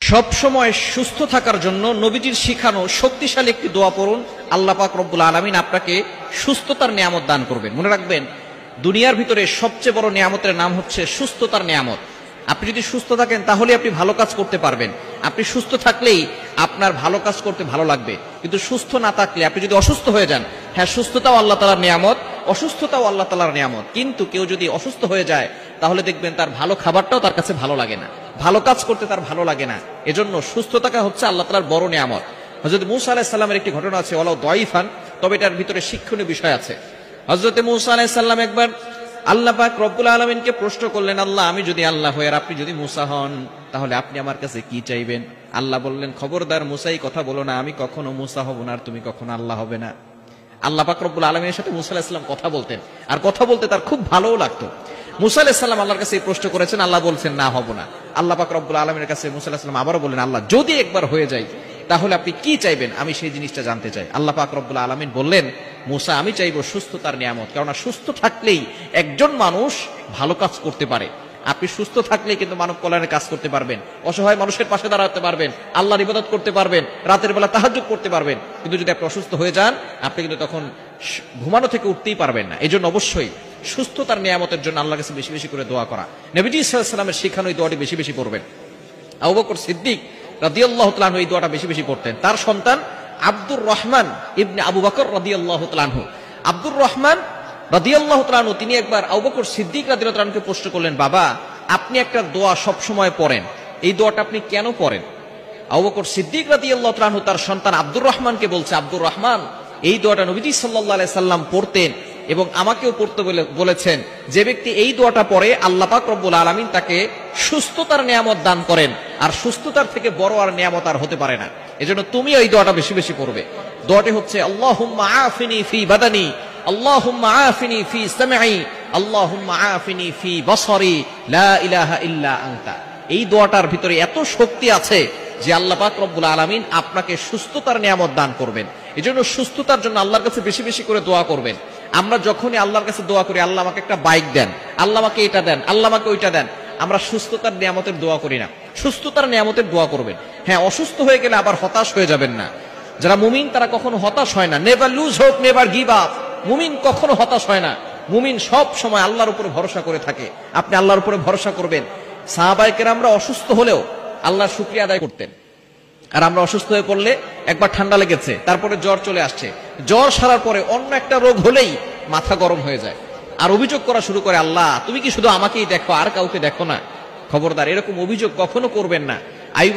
সব সময় সুস্থ থাকার জন্য নবীজির শিখানো শক্তিশালী একটি দোয়া পড়ুন। আল্লাহ পাক রব্বুল আলামিন আপনাকে সুস্থতার নিয়ামত দান করবেন। মনে রাখবেন, দুনিয়ার ভিতরে সবচেয়ে বড় নিয়ামতের নাম হচ্ছে সুস্থতার নিয়ামত। আপনি যদি সুস্থ থাকেন তাহলে আপনি ভালো কাজ করতে পারবেন। আপনি সুস্থ থাকলেই আপনার ভালো কাজ করতে ভালো লাগবে। কিন্তু সুস্থ না থাকলে, আপনি যদি অসুস্থ হয়ে যান, হ্যাঁ, সুস্থতাও আল্লাহ তাআলার নিয়ামত, অসুস্থতাও আল্লাহ তাআলার নিয়ামত। কিন্তু কেউ যদি অসুস্থ হয়ে যায় তাহলে দেখবেন তার ভালো খাবারটাও তার কাছে ভালো লাগে না, ভালো কাজ করতে তার ভালো লাগে না। এজন্য সুস্থতাটা হচ্ছে আল্লাহ তাআলার বড় নিয়ামত। হযরত মূসা আলাইহিস সালামের একটি ঘটনা আছে, ওয়ালাউ দাইফান, তবে এটার ভিতরে শিক্ষণীয় বিষয় আছে। হযরত মূসা আলাইহিস সালাম একবার আল্লাহ পাক রব্বুল আলামিনকে প্রশ্ন করলেন, আল্লাহ, আমি যদি আল্লাহ হই আর আপনি যদি মূসা হন, তাহলে আপনি আমার কাছে কি চাইবেন? আল্লাহ বললেন, খবরদার মূসা, এই কথা বলো না, আমি কখনো মূসা হব না আর তুমি কখনো আল্লাহ হবে না। আল্লাহ পাক রব্বুল আলামিনের সাথে মূসা আলাইহিস সালাম কথা বলতেন, আর কথা বলতে তার খুব ভালোও লাগতো। মূসা আলাইহিস সালাম আল্লাহর কাছে এই প্রশ্ন করেছেন, আল্লাহ বলছেন না, হব না। আল্লাহ পাক রব্বুল আলামিনের কাছে মূসা আলাইহিস সালাম আবারও বললেন, আল্লাহ, যদি একবার হয়ে যায় তাহলে আপনি কি চাইবেন? আমি সেই জিনিসটা জানতে চাই। আল্লাহ পাক রব্বুল আলামিন বললেন, মূসা, আমি চাইবো সুস্থতার নিয়ামত। কেননা সুস্থ থাকলেই একজন মানুষ ভালো কাজ করতে পারে। আপনি সুস্থ থাকলেই কিন্তু মানব কল্যাণের কাজ করতে পারবেন, অসহায় মানুষের পাশে দাঁড়াতে পারবেন, আল্লাহর ইবাদত করতে পারবেন, রাতের বেলা তাহাজ্জুদ করতে পারবেন। কিন্তু যদি আপনি অসুস্থ হয়ে যান, আপনি কিন্তু তখন ঘুমানো থেকে উঠতেই পারবেন না। এই জন্য অবশ্যই সুস্থতার নিয়ামতের জন্য আল্লাহর কাছে বেশি বেশি করে দোয়া করা। নবীজি সাল্লাল্লাহু আলাইহি ওয়াসাল্লামের শিখানো এই দোয়াটি বেশি বেশি পড়বেন। আবু বকর সিদ্দিক রাদিয়াল্লাহু তাআলা আনহু এই দোয়াটা বেশি বেশি পড়তেন। তার সন্তান আব্দুর রহমান ইবনে আবু বকর রাদিয়াল্লাহু তাআলা আনহু, আব্দুর রহমান রাদিয়াল্লাহু তাআলা আনহু, তিনি একবার আবু বকর সিদ্দিক রাদিয়াল্লাহু তাআলা আনহুকে প্রশ্ন করলেন, বাবা, আপনি একটা দোয়া সব সময় পড়েন, এই দোয়াটা আপনি কেন পড়েন? আবু বকর সিদ্দিক রাদিয়াল্লাহু তাআলা আনহু তার সন্তান আব্দুর রহমানকে বলছে, আব্দুর রহমান, এই দোয়াটা নবীজি সাল্লাল্লাহু আলাইহি সাল্লাম পড়তেন এবং আমাকেও পড়তে বলেছেন। যে ব্যক্তি এই দোয়াটা পড়ে, আল্লাহ পাক রব্বুল আলামিন তাকে সুস্থতার নিয়ামত দান করেন, আর সুস্থতার থেকে বড় আর নিয়ামত আর হতে পারে না। এজন্য তুমি এই দোয়াটা বেশি বেশি পড়বে। দোয়াটি হচ্ছে, আল্লাহুম্মা আফিনি ফি বাদানি, আল্লাহুম্মা আফিনি ফি সামঈ, আল্লাহুম্মা আফিনি ফি বসরি, লা ইলাহা ইল্লা আনতা। এই দোয়াটার ভিতরে এত শক্তি আছে যে আল্লাহ পাক রব্বুল আলামিন আপনাকে সুস্থতার নিয়ামত দান করবেন। এজন্য সুস্থতার জন্য আল্লাহর কাছে বেশি বেশি করে দোয়া করবেন। আমরা যখনই আল্লাহর কাছে দোয়া করি, আল্লাহ আমাকে একটা বাইক দেন, আল্লাহ আমাকে এটা দেন, আল্লাহ আমাকে ওইটা দেন, আমরা সুস্থতার নিয়ামতের দোয়া করি না। সুস্থতার নিয়ামতের দোয়া করবেন। হ্যাঁ, অসুস্থ হয়ে গেলে আবার হতাশ হয়ে যাবেন না। যারা মুমিন তারা কখনো হতাশ হয় না। Never lose hope, never give up. মুমিন কখনো হতাশ হয় না। মুমিন সব সময় আল্লাহর উপরে ভরসা করে থাকে। আপনি আল্লাহর উপরে ভরসা করবেন। সাহাবায়ে কেরামরা অসুস্থ হলেও আল্লাহর শুকরিয়া আদায় করতেন। আর আমরা অসুস্থ হয়ে পড়লে, একবার ঠান্ডা লেগেছে, তারপরে জ্বর চলে আসছে, জ্বর সারার পরে অন্য একটা রোগ হলেই মাথা গরম হয়ে যায় আর অভিযোগ করা শুরু করে, আল্লাহ, তুমি কি শুধু আমাকেই দেখো, আর কাউকে দেখো না? খবরদার, এরকম অভিযোগ কখনো করবেন না। আইয়ুব